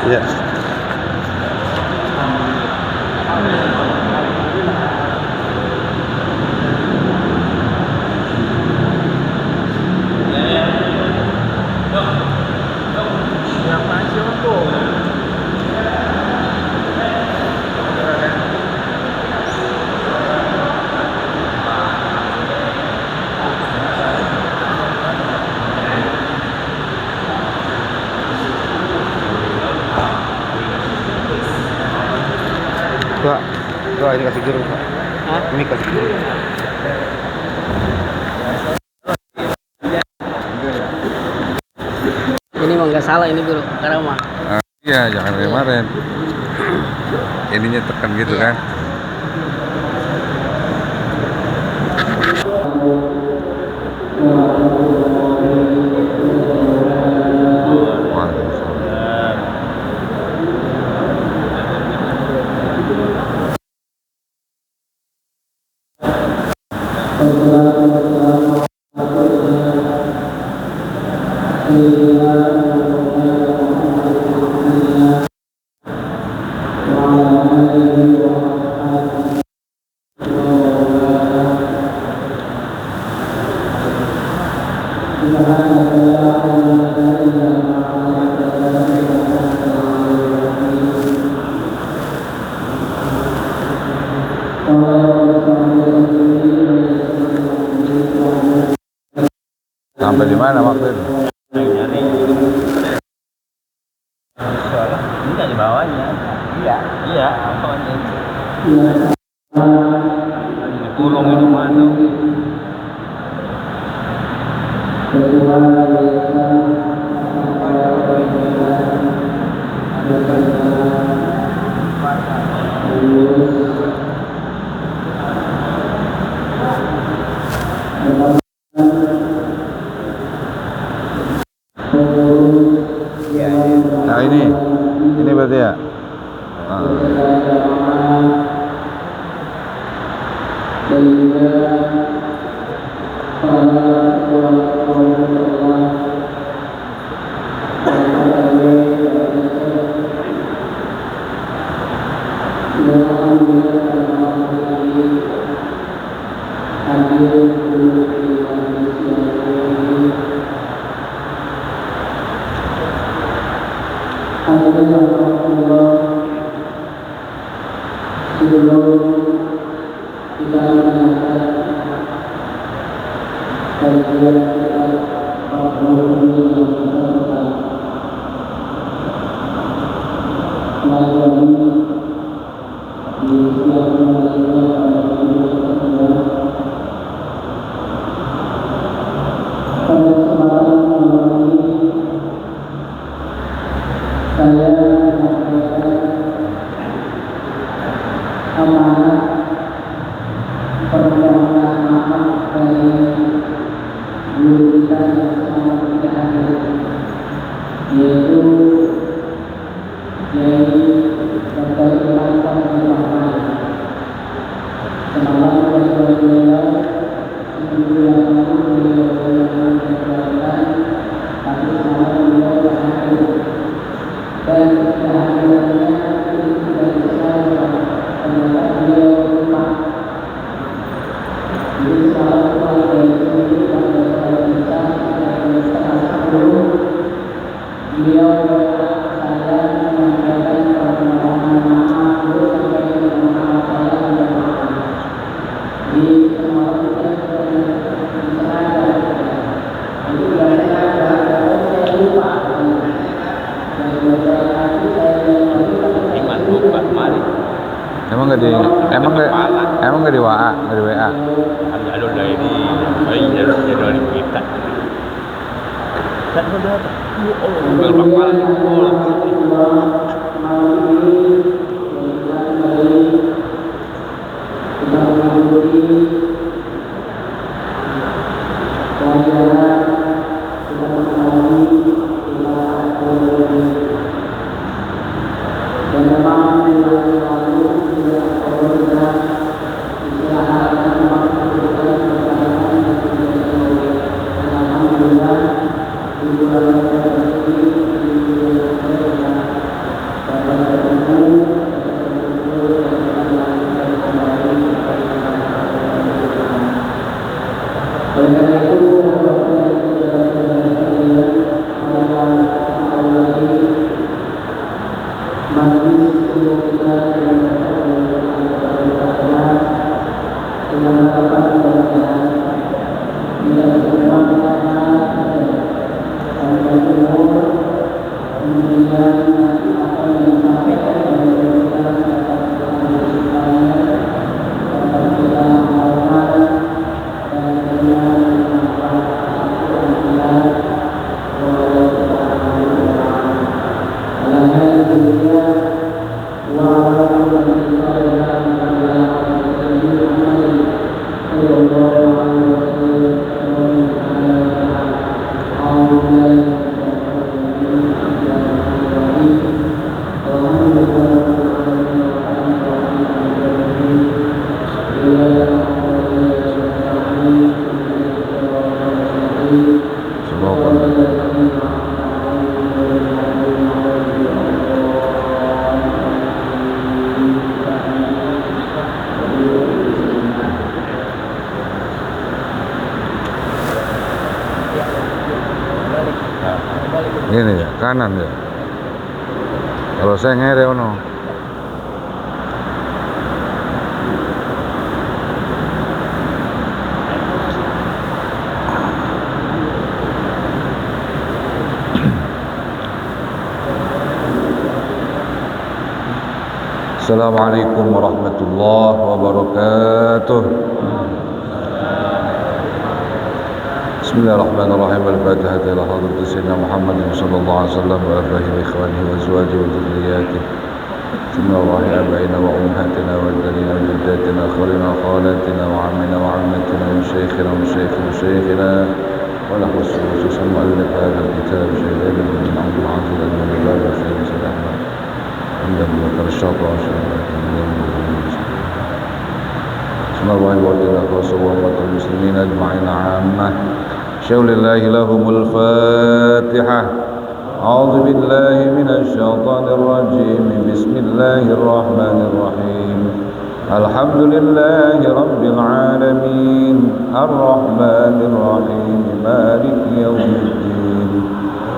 Iya. Pak, ini kasih jeruk, Pak. Hah? Ini kasih jeruk. Ini mah nggak salah ini bro, karena mah. Iya, jangan kayak kemarin. Ininya tekan gitu kan. Sampai di mana waktu itu? Nyari ini nggak di bawahnya. Iya bawahnya kurung itu mana. Nah ini berarti ya. Emang nggak di WA, nggak di WA. Ada dari dari kita. Dan udah berapa Ini ya, kanan ya. Kalau saya ngere ono. Assalamualaikum warahmatullahi wabarakatuh. Bismillahirrahmanirrahim. Al-Fatihah ila hadratis sayyidina Muhammad sallallahu alaihi wasallam wa alihi wa ikhwanihi wa azwajihi wa dhurriyyatihi. Bismillahi abaina wa ummahatina wa dalina wa jaddatina akhwalina wa khalatina wa ammina wa ammatina wa shaykhina wa shaykhina wa lahu as-salatu wa hadha al-kitab shaykhina min Abdul Aziz al-Mubarak wa sayyidina عندما ذكر الشاطئ بسم الله وعلينا خاصة وأمة المسلمين أجمعين عامة شو لله لهم الفاتحة أعوذ بالله من الشيطان الرجيم بسم الله الرحمن الرحيم الحمد لله رب العالمين الرحمن الرحيم مالك يوم الدين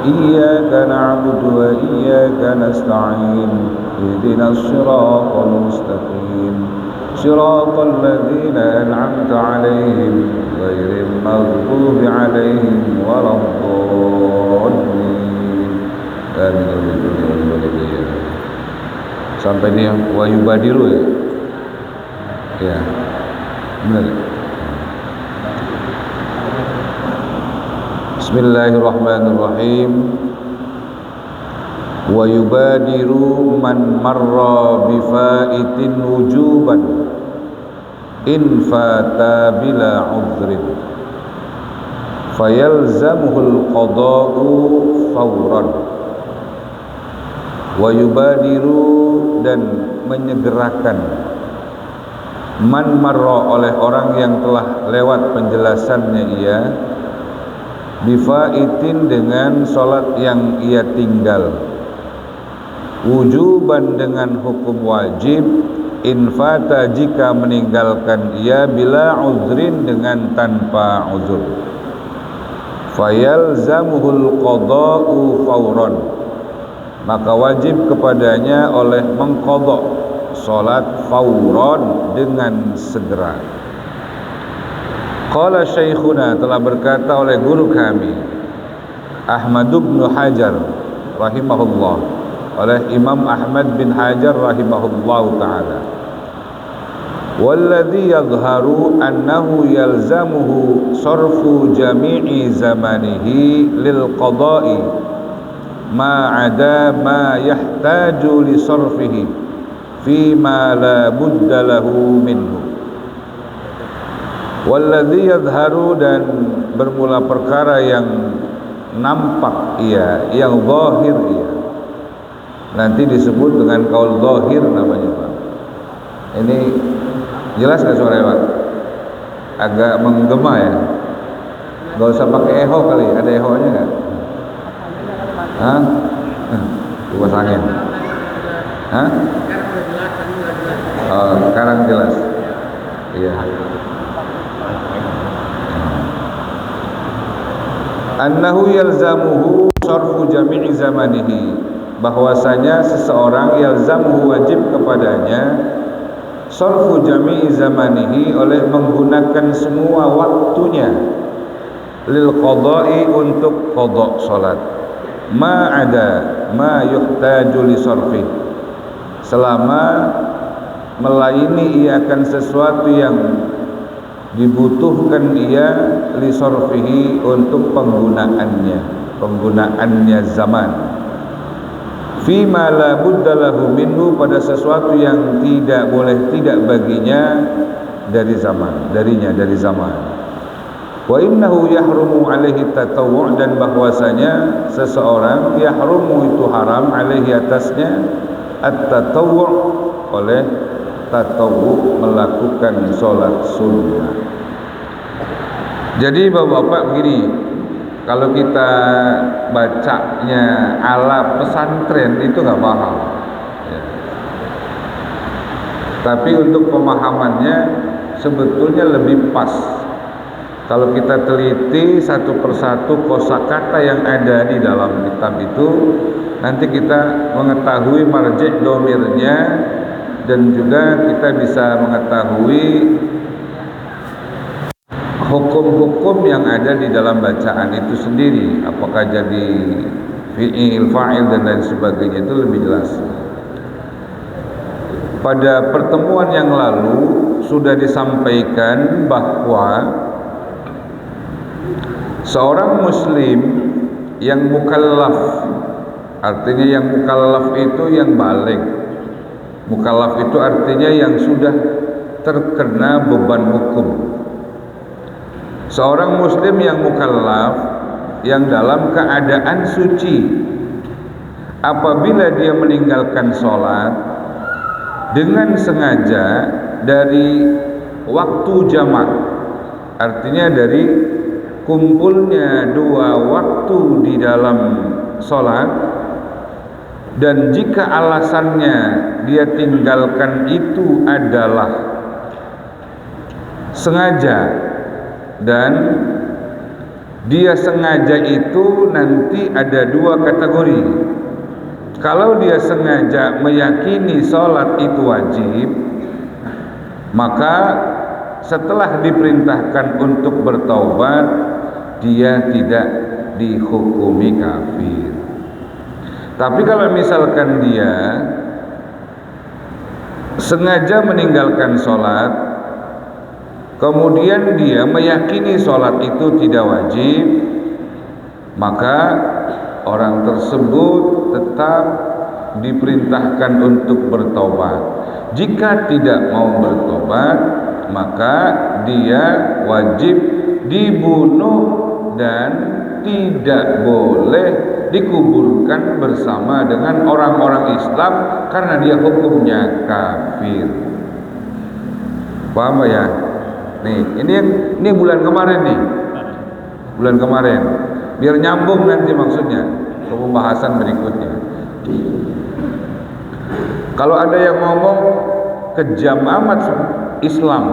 إياك نعبد وإياك نستعين اهدنا الصراط المستقيم صراط الذين أنعمت عليهم غير المغضوب عليهم ولا الضالين آمين. Sampai ini yang wayubadiru ya? Ya, benar. Bismillahirrahmanirrahim. Wa yubadiru man marra bifaitin wujuban in fata bila udhrin fayalzamuhul qada'u fawran. Wa yubadiru, dan menyegerakan, man marra, oleh orang yang telah lewat penjelasannya ia, bifaitin, dengan sholat yang ia tinggal, wujuban, dengan hukum wajib, infata, jika meninggalkan ia, bila uzrin, dengan tanpa uzur, fayalzamuhul qada'u fawran, maka wajib kepadanya oleh mengqadha sholat fawran, dengan segera. Qala syekhuna, telah berkata oleh guru kami Ahmad bin Hajar rahimahullah, oleh Imam Ahmad bin Hajar rahimahullah ta'ala, walladhi yadhharu annahu yalzamuhu sarfu jami'i zamanihi lil qada'i ma ada ma yahtaju li sarfihi fima la budda lahu minhu. Walladhi yadhharu, dan bermula perkara yang nampak ia, yang zahir ia. Nanti disebut dengan kaul zahir namanya Pak. Ini jelas nggak suaranya Pak? Agak menggema ya. Gak usah pakai echo kali, ada echo-nya nggak? Hah? Kipas angin. Hah? Oh, sekarang jelas. Iya. Annahu yalzamuhu sarfu jami'i zamanihi, bahwasanya seseorang yalzamuhu, wajib kepadanya, sarfu jami'i zamanihi, oleh menggunakan semua waktunya, lil qada'i, untuk qada salat, ma ada ma yuhtaju li sarfi, selama melayani ia akan sesuatu yang dibutuhkan ia, li sarfihi, untuk penggunaannya zaman, fima la budda lahu minhu, pada sesuatu yang tidak boleh tidak baginya dari zaman, dari zaman. Wa innahu yahrumu alaihi tatawwu', dan bahwasanya seseorang yahrumu, itu haram, alaihi, atasnya, at-tatawwu', oleh tatawwu', melakukan sholat sunnah. Jadi bapak-bapak begini, kalau kita bacanya ala pesantren itu nggak paham ya. Tapi untuk pemahamannya sebetulnya lebih pas Kalau kita teliti satu persatu kosakata yang ada di dalam kitab itu, nanti kita mengetahui marji' domirnya, dan juga kita bisa mengetahui hukum-hukum yang ada di dalam bacaan itu sendiri, apakah jadi fi'il, fa'il dan lain sebagainya, itu lebih jelas. Pada pertemuan yang lalu sudah disampaikan bahwa seorang muslim yang mukallaf, artinya yang mukallaf itu yang baligh. Mukallaf itu artinya yang sudah terkena beban hukum. Seorang muslim yang mukallaf yang dalam keadaan suci, apabila dia meninggalkan sholat dengan sengaja dari waktu jamak, artinya dari kumpulnya dua waktu di dalam sholat, dan jika alasannya dia tinggalkan itu adalah sengaja, dan dia sengaja itu nanti ada dua kategori. Kalau dia sengaja meyakini sholat itu wajib, maka setelah diperintahkan untuk bertaubat, dia tidak dihukumi kafir. Tapi kalau misalkan dia sengaja meninggalkan sholat, kemudian dia meyakini sholat itu tidak wajib, maka orang tersebut tetap diperintahkan untuk bertobat. Jika tidak mau bertobat, maka dia wajib dibunuh dan tidak boleh dikuburkan bersama dengan orang-orang Islam karena dia hukumnya kafir. Paham ya? Nih, ini bulan kemarin nih. Bulan kemarin. Biar nyambung nanti maksudnya ke pembahasan berikutnya. Kalau ada yang ngomong kejam amat Islam,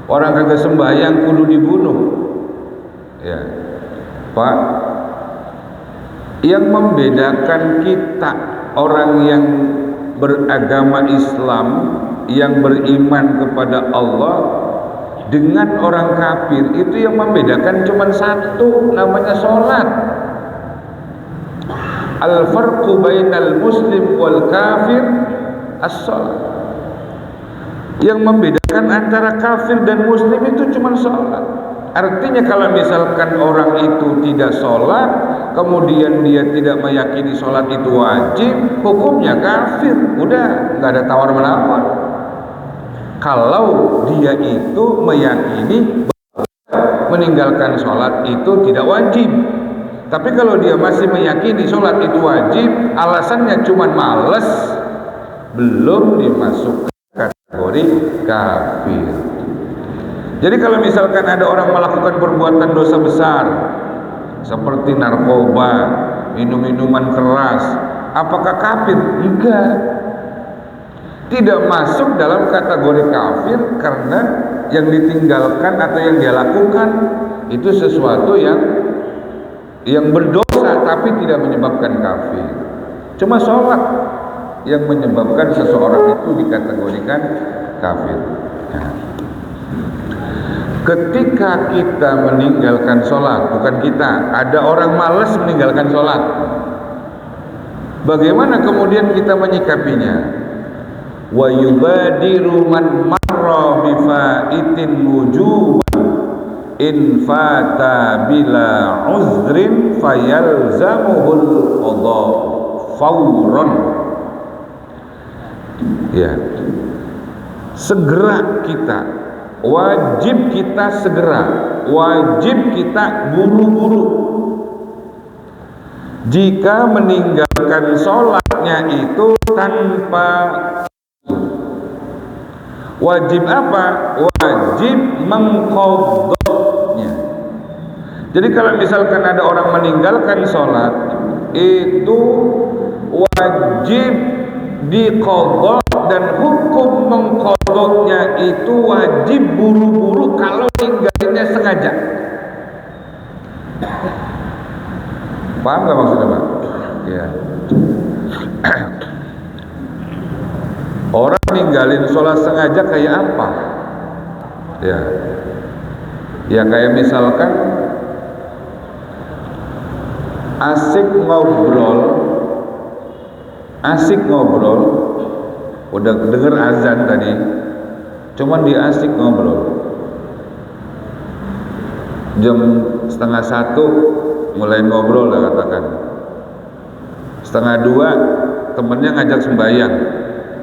orang kagak sembahyang kudu dibunuh, ya Pak, yang membedakan kita orang yang beragama Islam, yang beriman kepada Allah, dengan orang kafir, itu yang membedakan cuma satu, namanya sholat. Al-farqu bainal muslim wal kafir as-sholat. Yang membedakan antara kafir dan muslim itu cuma sholat. Artinya kalau misalkan orang itu tidak sholat, kemudian dia tidak meyakini sholat itu wajib, hukumnya kafir. Udah, nggak ada tawar menawar. Kalau dia itu meyakini meninggalkan sholat itu tidak wajib. Tapi kalau dia masih meyakini sholat itu wajib, alasannya cuma males, belum dimasukkan kategori kafir. Jadi kalau misalkan ada orang melakukan perbuatan dosa besar seperti narkoba, minum-minuman keras, apakah kafir? Enggak. Tidak masuk dalam kategori kafir karena yang ditinggalkan atau yang dia lakukan itu sesuatu yang berdosa tapi tidak menyebabkan kafir. Cuma sholat yang menyebabkan seseorang itu dikategorikan kafir. Ketika kita meninggalkan sholat, bukan kita, ada orang malas meninggalkan sholat, bagaimana kemudian kita menyikapinya? Wa yubadiru man marra bifaitin wujuban in fata bila uzrin fayalzamuhul qadha fawran. Ya, segera kita, wajib kita segera, wajib kita buru-buru. Jika meninggalkan sholatnya itu tanpa wajib apa? Wajib mengqadhanya. Jadi kalau misalkan ada orang meninggalkan sholat, itu wajib diqadha, dan hukum mengqadhanya itu wajib buru-buru. Kalau tinggalnya sengaja. Paham nggak maksudnya, Pak? Ya. Orang ninggalin sholat sengaja kayak apa? Ya, ya kayak misalkan asik ngobrol, udah denger azan tadi, cuman dia asik ngobrol. Jam 12:30 mulai ngobrol lah katakan. 1:30 temennya ngajak sembahyang.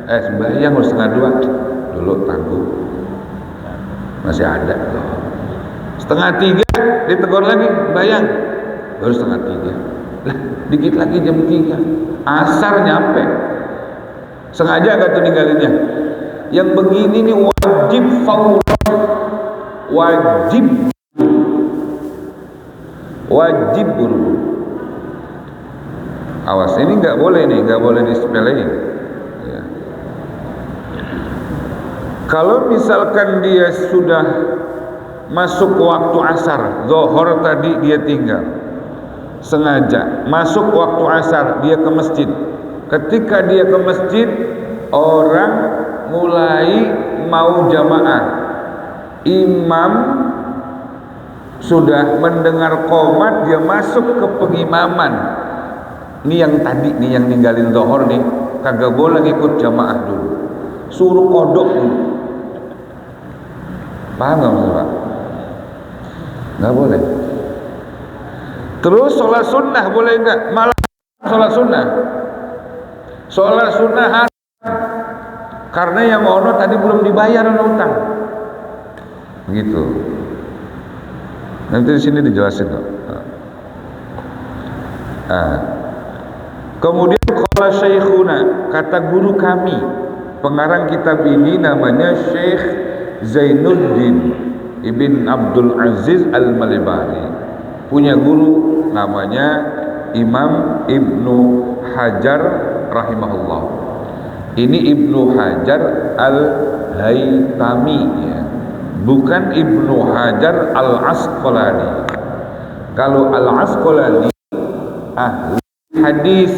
Sembahyang harus 1:30 dulu tangguh. Masih ada loh. 2:30 ditegur lagi, sembahyang. Baru 2:30. Lah, dikit lagi jam 3. Asar nyampe. Sengaja gak tuh ninggalinnya? Yang begini nih wajib fauran. Wajib buru-buru. Awas, ini nggak boleh nih, nggak boleh disepelein. Ya. Kalau misalkan dia sudah masuk waktu asar, zuhur tadi dia tinggal, sengaja masuk waktu asar dia ke masjid. Ketika dia ke masjid, orang mulai mau jamaah. Imam sudah mendengar qomat, dia masuk ke pengimaman. Ini yang tadi nih yang ninggalin zuhur nih kagak boleh ikut jamaah dulu, suruh kodok dulu. Paham nggak Pak? Nggak boleh. Terus sholat sunnah boleh nggak? Malah sholat sunnah haram, karena yang ono tadi belum dibayar utang. Begitu. Nanti di sini dijelasin kok. Kemudian qala syekhuna, kata guru kami, pengarang kitab ini namanya Syekh Zainuddin Ibn Abdul Aziz Al-Malibari. Punya guru namanya Imam Ibnu Hajar rahimahullah. Ini Ibnu Hajar Al-Haytami ya. Bukan Ibnu Hajar Al-Asqalani. Kalau Al-Asqalani ahli hadis,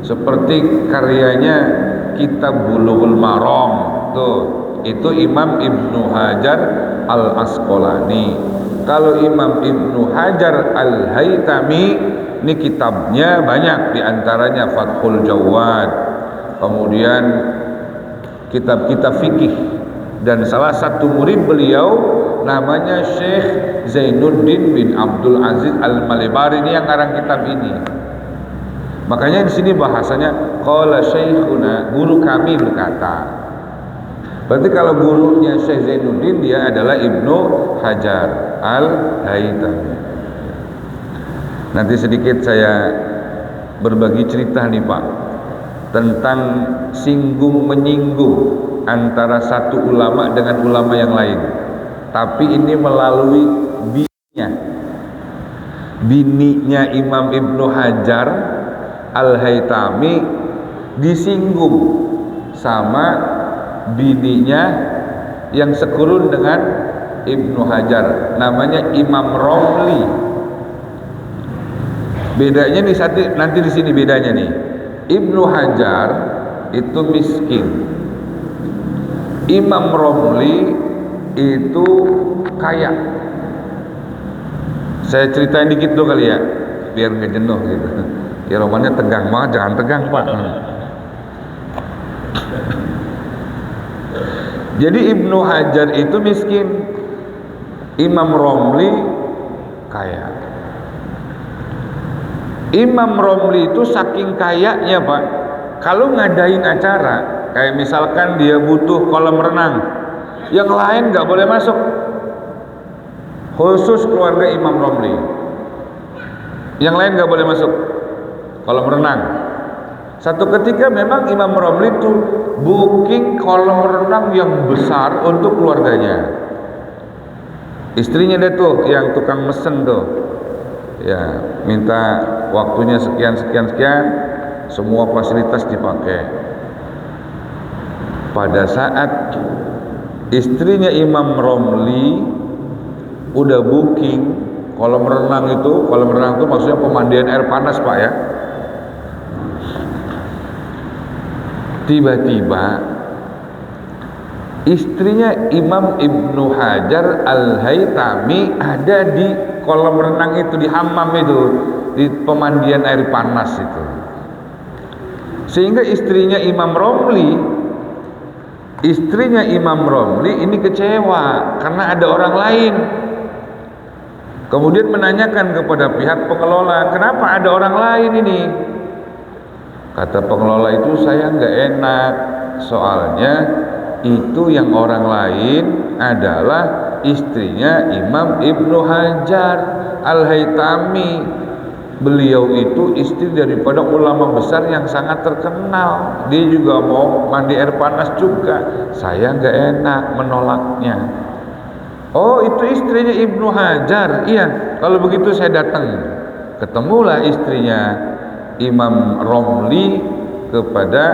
seperti karyanya Kitab Bulughul Maram tuh, itu Imam Ibnu Hajar Al-Asqalani. Kalau Imam Ibnu Hajar Al-Haytami, ini kitabnya banyak, diantaranya Fathul Jawad, kemudian kitab-kitab fikih. Dan salah satu murid beliau namanya Syekh Zainuddin bin Abdul Aziz Al-Malibari, ini yang ngarang kitab ini. Makanya di sini bahasanya qala syekhuna, guru kami berkata. Berarti kalau gurunya Syekh Zainuddin dia adalah Ibnu Hajar Al-Haytami. Nanti sedikit saya berbagi cerita nih Pak, tentang singgung menyinggung antara satu ulama dengan ulama yang lain, tapi ini melalui bininya Imam Ibnu Hajar Al-Haytami disinggung sama bininya yang sekurun dengan Ibnu Hajar, namanya Imam Romli. Bedanya nih, nanti di sini bedanya nih. Ibnu Hajar itu miskin, Imam Romli itu kaya. Saya ceritain dikit tuh kali ya, biar nggak jenuh gitu. Ya romannya tegang banget, jangan tegang Pak. Jadi Ibnu Hajar itu miskin, Imam Romli kaya. Imam Romli itu saking kayanya Pak, kalau ngadain acara kayak misalkan dia butuh kolam renang, yang lain nggak boleh masuk, khusus keluarga Imam Romli. Yang lain nggak boleh masuk kolam renang. Satu ketika memang Imam Romli itu booking kolam renang yang besar untuk keluarganya. Istrinya dia tuh yang tukang mesen tuh, ya minta waktunya sekian, semua fasilitas dipakai. Pada saat istrinya Imam Romli udah booking kolam renang itu maksudnya pemandian air panas Pak ya. Tiba-tiba istrinya Imam Ibnu Hajar Al-Haytami ada di kolam renang itu, di hammam itu, di pemandian air panas itu. Sehingga istrinya Imam Romli ini kecewa karena ada orang lain. Kemudian menanyakan kepada pihak pengelola, kenapa ada orang lain ini? Kata pengelola itu, saya nggak enak, soalnya itu yang orang lain adalah istrinya Imam Ibnu Hajar Al-Haytami. Beliau itu istri daripada ulama besar yang sangat terkenal. Dia juga mau mandi air panas juga. Saya nggak enak menolaknya. Oh, itu istrinya Ibnu Hajar. Iya, kalau begitu saya datang. Ketemulah istrinya Imam Romli kepada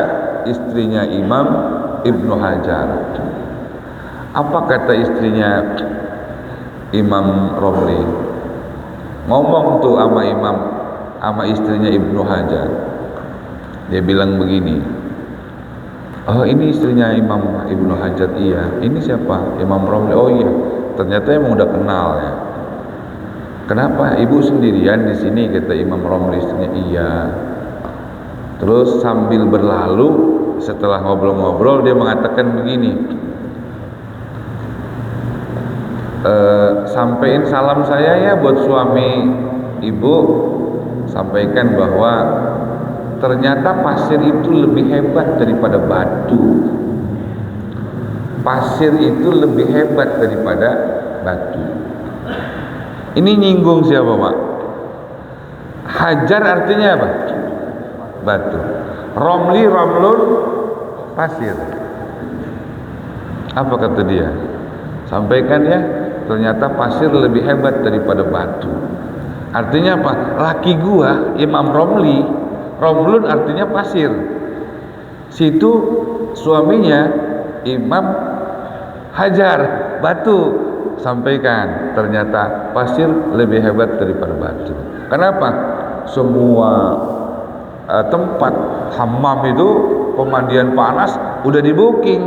istrinya Imam Ibnu Hajar. Apa kata istrinya Imam Romli? Ngomong tuh sama istrinya Ibnu Hajar. Dia bilang begini, oh ini istrinya Imam Ibnu Hajar. Iya. Ini siapa? Imam Romli. Oh iya, ternyata emang udah kenal ya. Kenapa ibu sendirian di sini? Kata Imam Romli istrinya. Iya. Terus sambil berlalu, setelah ngobrol-ngobrol, dia mengatakan begini, sampaikan salam saya ya buat suami ibu, sampaikan bahwa ternyata pasir itu lebih hebat daripada batu. Pasir itu lebih hebat daripada batu. Ini nyinggung siapa Pak? Hajar artinya apa? Batu. Romlun pasir. Apa kata dia? Sampaikan ya, ternyata pasir lebih hebat daripada batu. Artinya apa? Laki gua Imam Romlun artinya pasir. Situ suaminya Imam Hajar, batu. Sampaikan ternyata pasir lebih hebat daripada batu. Kenapa? Semua tempat hammam itu pemandian panas udah di booking.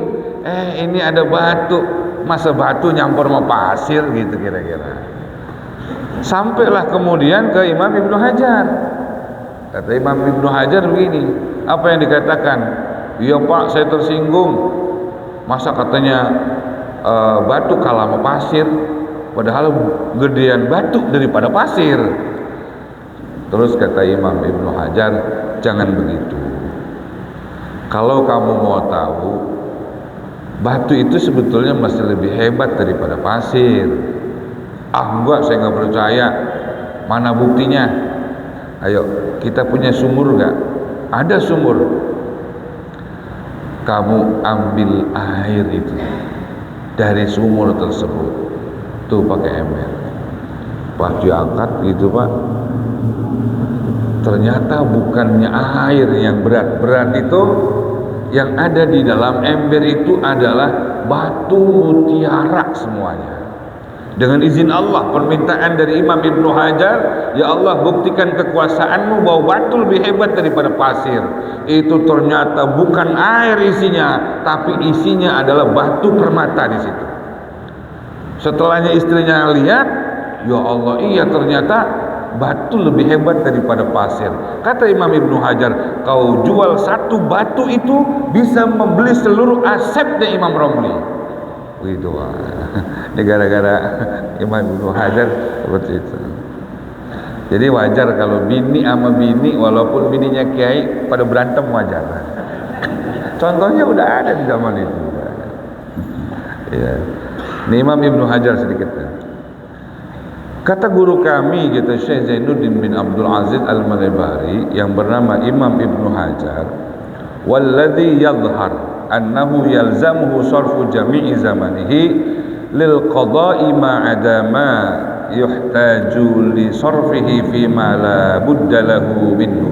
Ini ada batu, masa batu nyampur sama pasir gitu kira-kira. Sampailah kemudian ke Imam Ibnu Hajar. Kata Imam Ibnu Hajar begini, apa yang dikatakan? Iya Pak, saya tersinggung. Masa katanya batu kalah sama pasir, padahal gedean batu daripada pasir. Terus kata Imam Ibnu Hajar, jangan begitu. Kalau kamu mau tahu, batu itu sebetulnya masih lebih hebat daripada pasir. Enggak, saya nggak percaya. Mana buktinya? Ayo, kita punya sumur nggak? Ada sumur. Kamu ambil air itu dari sumur tersebut, tuh pakai ember. Pas diangkat gitu Pak, ternyata bukannya air yang berat itu, yang ada di dalam ember itu adalah batu mutiara semuanya. Dengan izin Allah, permintaan dari Imam Ibnu Hajar, ya Allah buktikan kekuasaanmu bahwa batu lebih hebat daripada pasir. Itu ternyata bukan air isinya, tapi isinya adalah batu permata di situ. Setelahnya istrinya lihat, ya Allah, iya ternyata batu lebih hebat daripada pasir. Kata Imam Ibnu Hajar, kau jual satu batu itu bisa membeli seluruh asetnya Imam Romli. Begitu. Ini gara-gara Imam Ibnu Hajar seperti itu. Jadi wajar kalau bini sama bini, walaupun bininya kiai, pada berantem wajar. Contohnya udah ada di zaman itu. Ya. Ini Imam Ibnu Hajar sedikit. Kata guru kami gitu, Syekh Zainuddin bin Abdul Aziz Al-Malibari yang bernama Imam Ibnu Hajar, walladhi yadhhar annahu yalzamuhu sarfu jami'i zamanihi lil qada'i ma'adama yuhtaju li sarfihi fima la budda lahu minhu.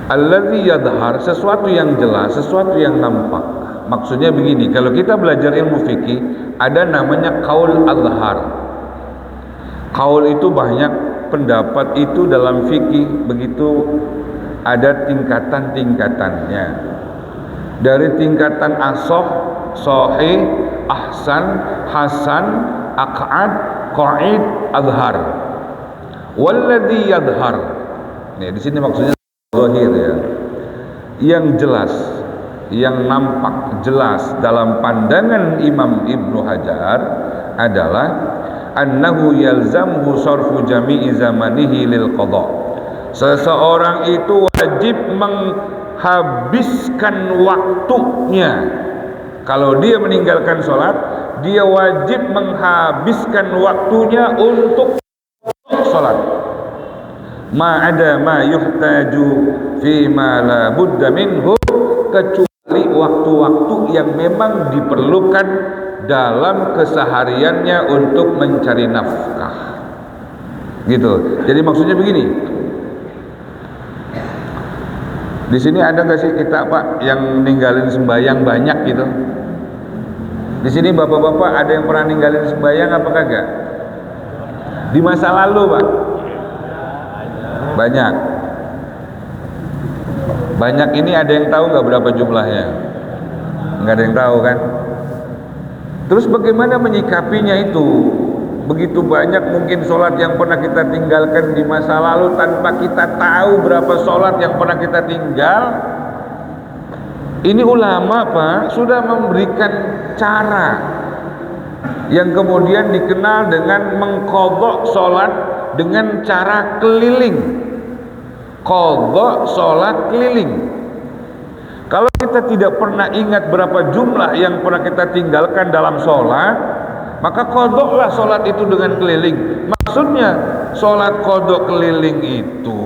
Alladhi yadhhar, sesuatu yang jelas, sesuatu yang nampak. Maksudnya begini, kalau kita belajar ilmu fikih ada namanya qaul azhar. Qaul itu banyak, pendapat itu dalam fikih begitu ada tingkatan-tingkatannya. Dari tingkatan ashah, sahih, ahsan, hasan, aq'ad, qa'id, azhar. Walladhi yadhar. Nih di sini maksudnya zahir ya. Yang jelas, yang nampak jelas dalam pandangan Imam Ibnu Hajar adalah annahu yalzamhu sarfu jami'i zamanihi lil qada. Seseorang itu wajib menghabiskan waktunya. Kalau dia meninggalkan sholat, dia wajib menghabiskan waktunya untuk sholat. Ma ada ma yuhtaju fi ma la budda minhu, kecuali waktu-waktu yang memang diperlukan dalam kesehariannya untuk mencari nafkah. Gitu. Jadi maksudnya begini. Di sini ada nggak sih kita Pak yang ninggalin sembahyang banyak gitu? Di sini bapak-bapak ada yang pernah ninggalin sembahyang apa kagak? Di masa lalu Pak? Banyak. Banyak ini ada yang tahu nggak berapa jumlahnya? Nggak ada yang tahu kan? Terus bagaimana menyikapinya itu? Begitu banyak mungkin sholat yang pernah kita tinggalkan di masa lalu tanpa kita tahu berapa sholat yang pernah kita tinggal. Ini ulama Pak sudah memberikan cara yang kemudian dikenal dengan mengqadha sholat dengan cara keliling. Qadha sholat keliling. Kalau kita tidak pernah ingat berapa jumlah yang pernah kita tinggalkan dalam sholat, maka qadha sholat itu dengan keliling. Maksudnya sholat qadha keliling itu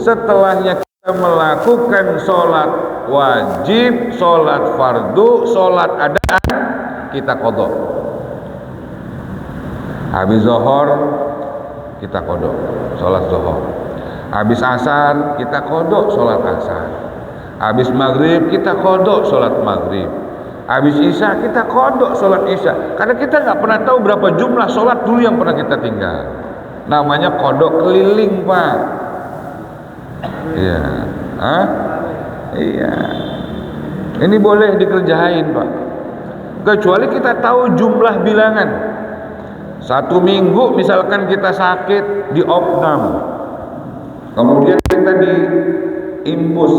setelahnya kita melakukan sholat wajib, sholat fardu, sholat adaan, kita qadha. Habis zuhur kita qadha sholat zuhur. Habis asar kita qadha sholat asar. Habis maghrib kita qadha sholat maghrib. Habis isya kita qadha sholat isya. Karena kita nggak pernah tahu berapa jumlah sholat dulu yang pernah kita tinggal. Namanya qadha keliling Pak. Iya. Hah? Iya. Ini boleh dikerjain Pak. Kecuali kita tahu jumlah bilangan. 1 minggu misalkan kita sakit di opnam, kemudian kita di impus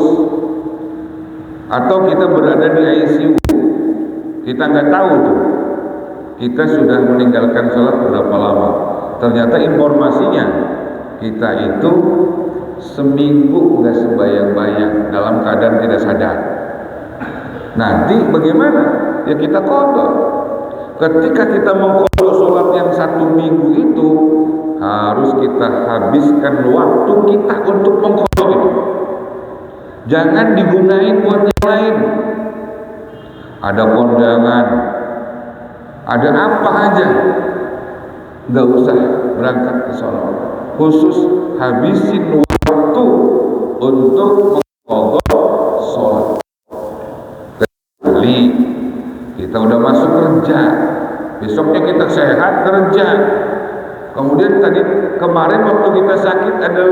atau kita berada di ICU, kita nggak tahu tuh kita sudah meninggalkan sholat berapa lama. Ternyata informasinya kita itu seminggu nggak sembahyang-bayang dalam keadaan tidak sadar. Nanti bagaimana? Ya kita qadha. Ketika kita mengqadha sholat yang 1 minggu itu, harus kita habiskan waktu kita untuk mengqadha itu. Jangan digunain buat yang lain. Ada kondangan, ada apa aja, nggak usah berangkat ke sholat. Khusus habisin waktu untuk mengqadha sholat. Kecuali kita udah masuk kerja, besoknya kita sehat kerja. Kemudian tadi kemarin waktu kita sakit ada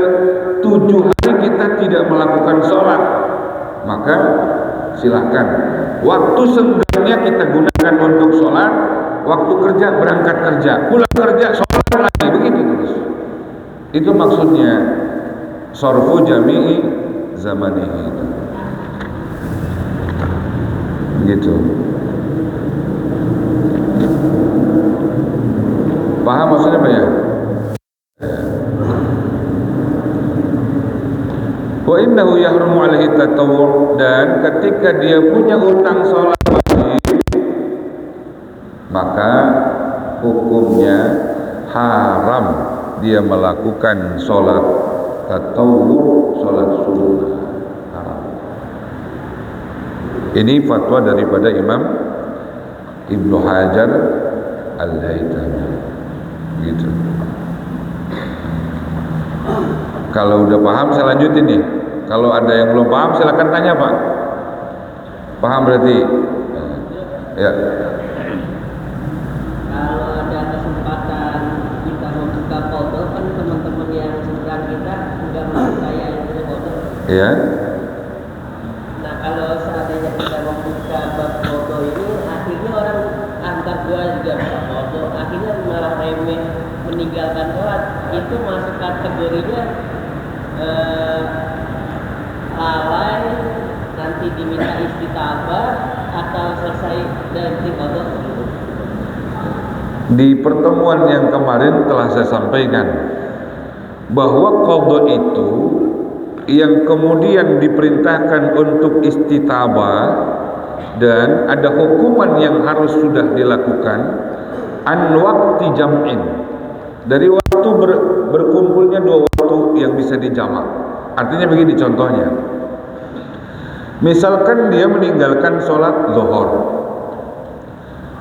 7 hari kita tidak melakukan sholat, maka silahkan waktu senggangnya kita gunakan untuk sholat. Waktu kerja berangkat kerja, pulang kerja sholat lagi, begitu terus. Itu maksudnya sarfu jami'i zamanihi itu. Begitu. Paham maksudnya Pak ya? Wa innahu yahrumu alaihi tatawwu', dan ketika dia punya utang sholat wajib, maka hukumnya haram dia melakukan sholat tatawwu', sholat sunnah, haram. Ini fatwa daripada Imam Ibnu Hajar Al-Haytami. Gitu. Kalau udah paham saya lanjutin nih. Kalau ada yang belum paham silakan tanya Pak. Paham berarti? Ya. Kalau ada kesempatan kita membuka foto, kan teman-teman yang sedang kita nggak percaya itu foto. Ya. Nah kalau seandainya kita membuka bab foto ini, akhirnya orang antar gua juga bisa foto, akhirnya malah remeh meninggalkan sholat. Itu masuk kategorinya lalai, nanti diminta istitabah atau selesai dari foto. Di pertemuan yang kemarin telah saya sampaikan bahwa qadha itu yang kemudian diperintahkan untuk istitabah dan ada hukuman yang harus sudah dilakukan an waqti jam'in, dari waktu berkumpulnya dua waktu yang bisa dijamak. Artinya begini contohnya, misalkan dia meninggalkan sholat zuhur.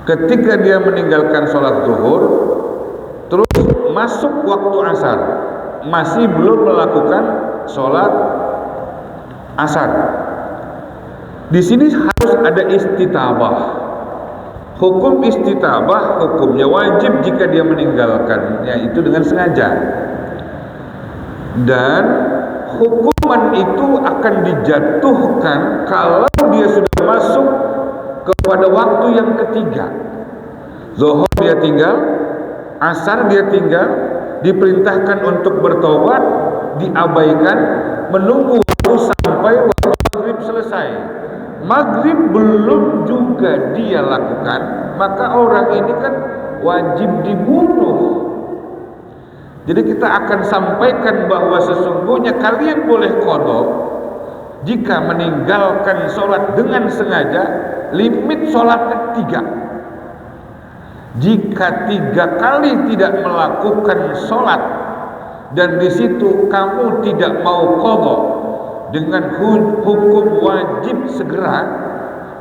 Ketika dia meninggalkan sholat zuhur, terus masuk waktu asar, masih belum melakukan sholat asar. Di sini harus ada istitabah. Hukum istitabah, hukumnya wajib jika dia meninggalkannya itu dengan sengaja. Dan hukuman itu akan dijatuhkan kalau dia sudah masuk kepada waktu yang ketiga. Zuhur dia tinggal, asar dia tinggal, diperintahkan untuk bertobat, diabaikan, menunggu waktu sampai waktu maghrib selesai. Maghrib belum juga dia lakukan, maka orang ini kan wajib dibunuh. Jadi kita akan sampaikan bahwa sesungguhnya kalian boleh qadha jika meninggalkan sholat dengan sengaja. Limit sholatnya 3. Jika 3 kali tidak melakukan sholat dan di situ kamu tidak mau qadha dengan hukum wajib segera,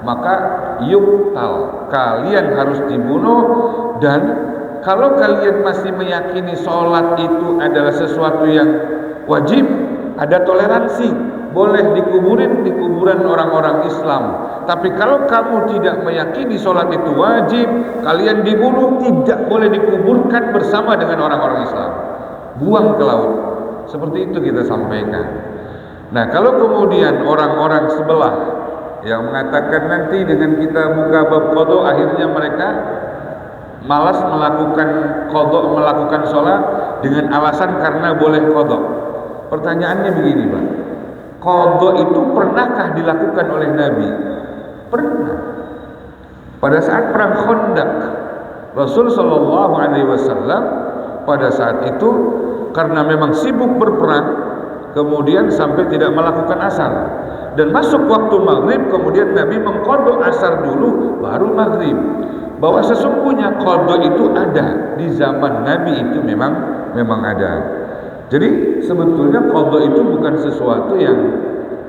maka yuktal, kalian harus dibunuh. Dan kalau kalian masih meyakini sholat itu adalah sesuatu yang wajib, ada toleransi, boleh dikuburin di kuburan orang-orang Islam. Tapi kalau kamu tidak meyakini sholat itu wajib, kalian dibunuh, tidak boleh dikuburkan bersama dengan orang-orang Islam, buang ke laut. Seperti itu kita sampaikan. Nah, kalau kemudian orang-orang sebelah yang mengatakan nanti dengan kita buka bab qadha, akhirnya mereka malas melakukan qadha, melakukan sholat dengan alasan karena boleh qadha. Pertanyaannya begini, Pak, qadha itu pernahkah dilakukan oleh Nabi? Pernah. Pada saat perang Khandaq, Rasul sallallahu alaihi wasallam pada saat itu karena memang sibuk berperang, kemudian sampai tidak melakukan asar, dan masuk waktu maghrib, kemudian Nabi mengqadha asar dulu baru maghrib. Bahwa sesungguhnya qadha itu ada di zaman Nabi, itu memang ada. Jadi sebetulnya qadha itu bukan sesuatu yang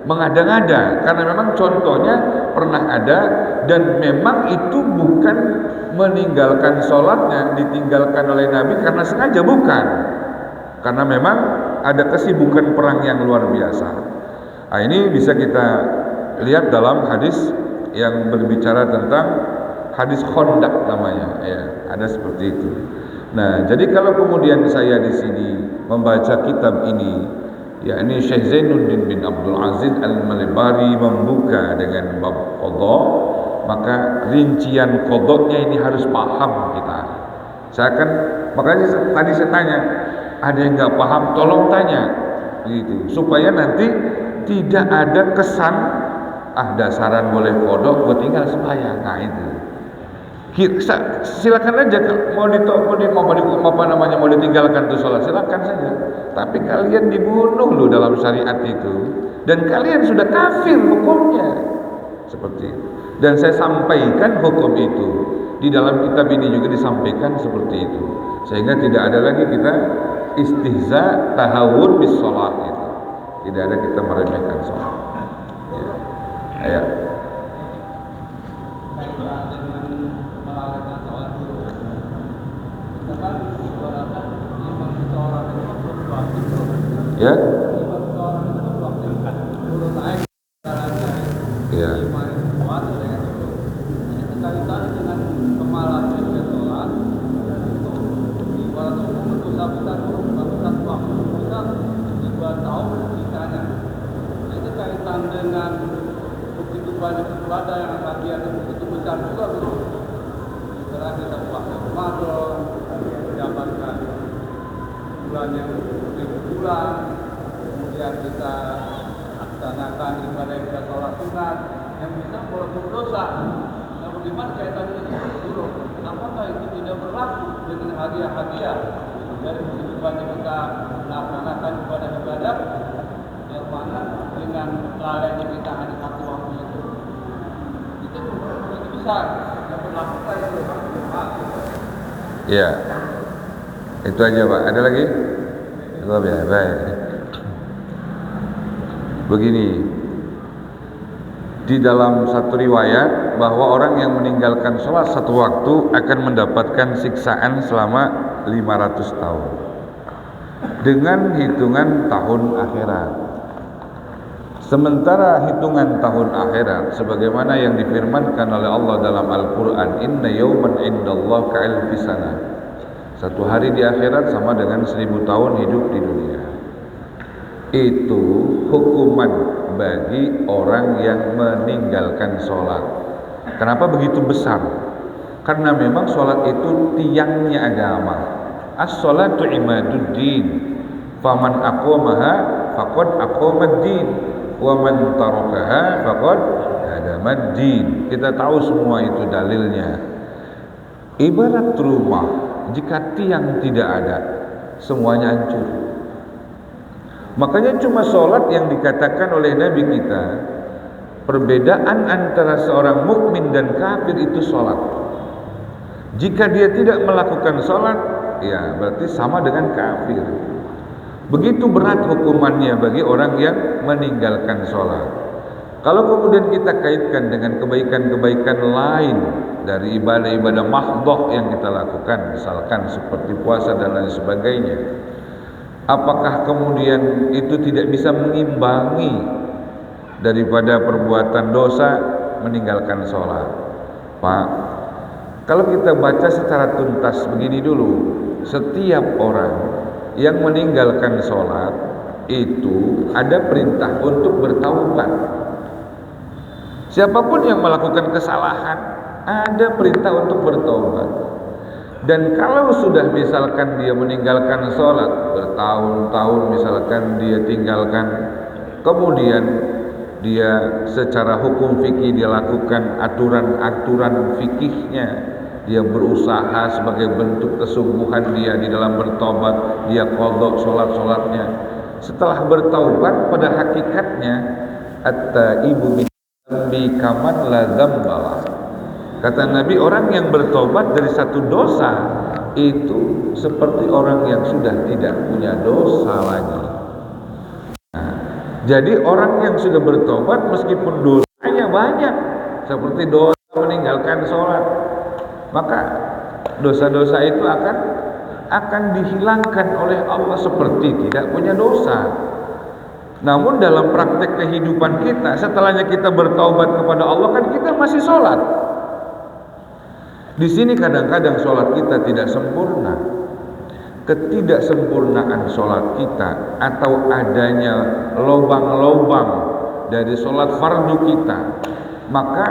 mengada-ngada, karena memang contohnya pernah ada, dan memang itu bukan meninggalkan sholatnya ditinggalkan oleh Nabi karena sengaja, bukan, karena memang ada kesibukan perang yang luar biasa. Nah, ini bisa kita lihat dalam hadis yang berbicara tentang hadis Khandaq namanya, ya, ada seperti itu. Nah, jadi kalau kemudian saya di sini membaca kitab ini, yakni Syekh Zainuddin bin Abdul Aziz Al-Malibari membuka dengan bab qadha, maka rincian qadha-nya ini harus paham kita. Saya akan, makanya tadi saya tanya, ada yang nggak paham, tolong tanya, gitu, supaya nanti tidak ada kesan dasaran boleh qadha, gue tinggal sembahyang. Nah itu, silakan aja mau ditinggalkan tuh sholat, silakan saja. Tapi kalian dibunuh loh dalam syariat itu, dan kalian sudah kafir hukumnya, seperti itu. Dan saya sampaikan hukum itu di dalam kitab ini juga disampaikan seperti itu, sehingga tidak ada lagi kita istihza tahawun bis sholat itu, tidak ada kita meremehkan sholat. Ya. Ya. Ya. tahu ceritanya. Itu kaitan dengan begitu banyak ibadah yang tadi ada begitu besar juga gitu. Setelah kita puasa Ramadan, mendapatkan bulan yang bulan, kemudian kita laksanakan ibadah sholat sunat yang bisa mengurangi dosa. Nah, bagaimana kaitannya dengan itu? Apakah itu tidak berlaku dengan hadiah-hadiah dari begitu banyak kita laksanakan ibadah-ibadah yang mana dengan lalainya kita hanya satu waktu itu begitu besar yang berlaku kayak itu. Ya, itu aja Pak. Ada lagi? Cukup ya, baik. Begini, di dalam satu riwayat bahwa orang yang meninggalkan sholat satu waktu akan mendapatkan siksaan selama 500 tahun dengan hitungan tahun akhirat. Sementara hitungan tahun akhirat sebagaimana yang difirmankan oleh Allah dalam Al-Quran, inna yawman indallah ka'alfi sana, satu hari di akhirat sama dengan 1000 tahun hidup di dunia. Itu hukuman bagi orang yang meninggalkan sholat. Kenapa begitu besar? Karena memang sholat itu tiangnya agama. As-sholatu imaduddin, faman aqwamaha faqad aqwamaddin, wa man tarakaha faqad hadamaddin. Kita tahu semua itu dalilnya. Ibarat rumah, jika tiang tidak ada, semuanya hancur. Makanya cuma sholat yang dikatakan oleh Nabi kita, perbedaan antara seorang mukmin dan kafir itu sholat. Jika dia tidak melakukan sholat, ya berarti sama dengan kafir. Begitu berat hukumannya bagi orang yang meninggalkan sholat. Kalau kemudian kita kaitkan dengan kebaikan-kebaikan lain dari ibadah-ibadah mahdoh yang kita lakukan, misalkan seperti puasa dan lain sebagainya, apakah kemudian itu tidak bisa mengimbangi daripada perbuatan dosa meninggalkan sholat? Pak, kalau kita baca secara tuntas begini dulu, setiap orang yang meninggalkan sholat itu ada perintah untuk bertaubat. Siapapun yang melakukan kesalahan ada perintah untuk bertaubat. Dan kalau sudah misalkan dia meninggalkan sholat bertahun-tahun, misalkan dia tinggalkan, kemudian dia secara hukum fikih dia lakukan aturan-aturan fikihnya, dia berusaha sebagai bentuk kesungguhan dia di dalam bertobat, dia qadha sholat-sholatnya. Setelah bertaubat, pada hakikatnya at-taibu min dzambi kaman la dzambalah. Kata Nabi, orang yang bertobat dari satu dosa itu seperti orang yang sudah tidak punya dosa lagi. Nah, jadi orang yang sudah bertobat meskipun dosanya banyak, seperti dosa meninggalkan sholat, maka dosa-dosa itu akan dihilangkan oleh Allah seperti tidak punya dosa. Namun dalam praktek kehidupan kita, setelahnya kita bertaubat kepada Allah, kan kita masih sholat. Di sini kadang-kadang sholat kita tidak sempurna. Ketidaksempurnaan sholat kita atau adanya lobang-lobang dari sholat fardu kita, maka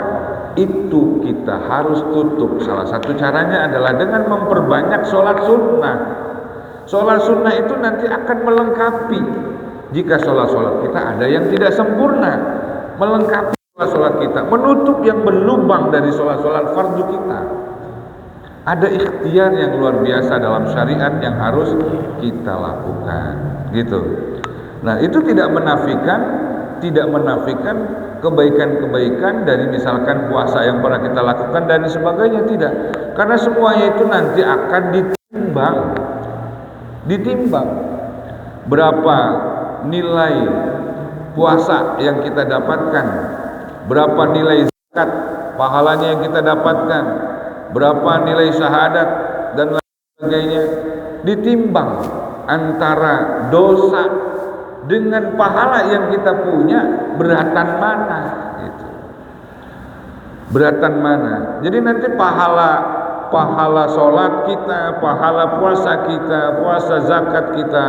itu kita harus tutup. Salah satu caranya adalah dengan memperbanyak sholat sunnah. Sholat sunnah itu nanti akan melengkapi. Jika sholat-sholat kita ada yang tidak sempurna, melengkapi sholat kita, menutup yang berlubang dari sholat-sholat fardu kita. Ada ikhtiar yang luar biasa dalam syariat yang harus kita lakukan, gitu. Nah, itu tidak menafikan kebaikan-kebaikan dari misalkan puasa yang pernah kita lakukan dan sebagainya, tidak. Karena semuanya itu nanti akan ditimbang. Berapa nilai puasa yang kita dapatkan, berapa nilai zakat pahalanya yang kita dapatkan, berapa nilai syahadat dan lain sebagainya, ditimbang antara dosa dengan pahala yang kita punya, beratan mana gitu. Beratan mana? Jadi nanti pahala sholat kita, pahala puasa kita, puasa zakat kita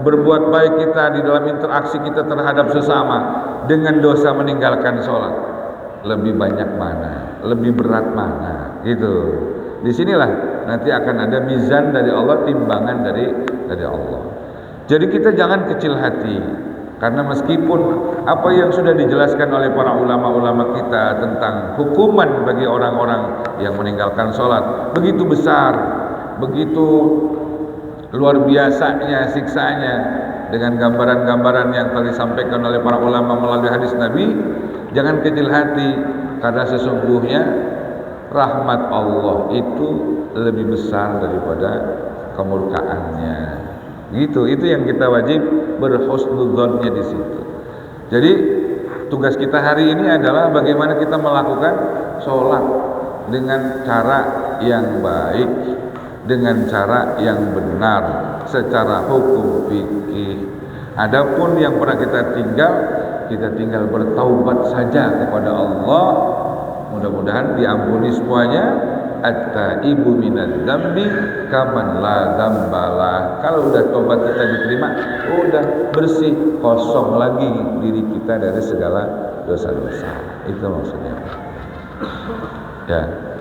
berbuat baik kita di dalam interaksi kita terhadap sesama dengan dosa meninggalkan sholat, lebih banyak mana, lebih berat mana, gitu. Disinilah nanti akan ada mizan dari Allah, timbangan dari Allah. Jadi kita jangan kecil hati, karena meskipun apa yang sudah dijelaskan oleh para ulama-ulama kita tentang hukuman bagi orang-orang yang meninggalkan sholat begitu besar, begitu luar biasanya siksanya, dengan gambaran-gambaran yang telah disampaikan oleh para ulama melalui hadis Nabi, jangan kecil hati, karena sesungguhnya rahmat Allah itu lebih besar daripada kemurkaannya. Gitu, itu yang kita wajib berhusnudzonnya di situ. Jadi tugas kita hari ini adalah bagaimana kita melakukan sholat dengan cara yang baik, dengan cara yang benar, secara hukum fikih. Adapun yang pernah kita tinggal bertaubat saja kepada Allah. Mudah-mudahan diampuni semuanya. At-taibu minadz dzambi kaman la dzambalah. Kalau udah tobat kita diterima, udah bersih, kosong lagi diri kita dari segala dosa-dosa. Itu maksudnya. Ya.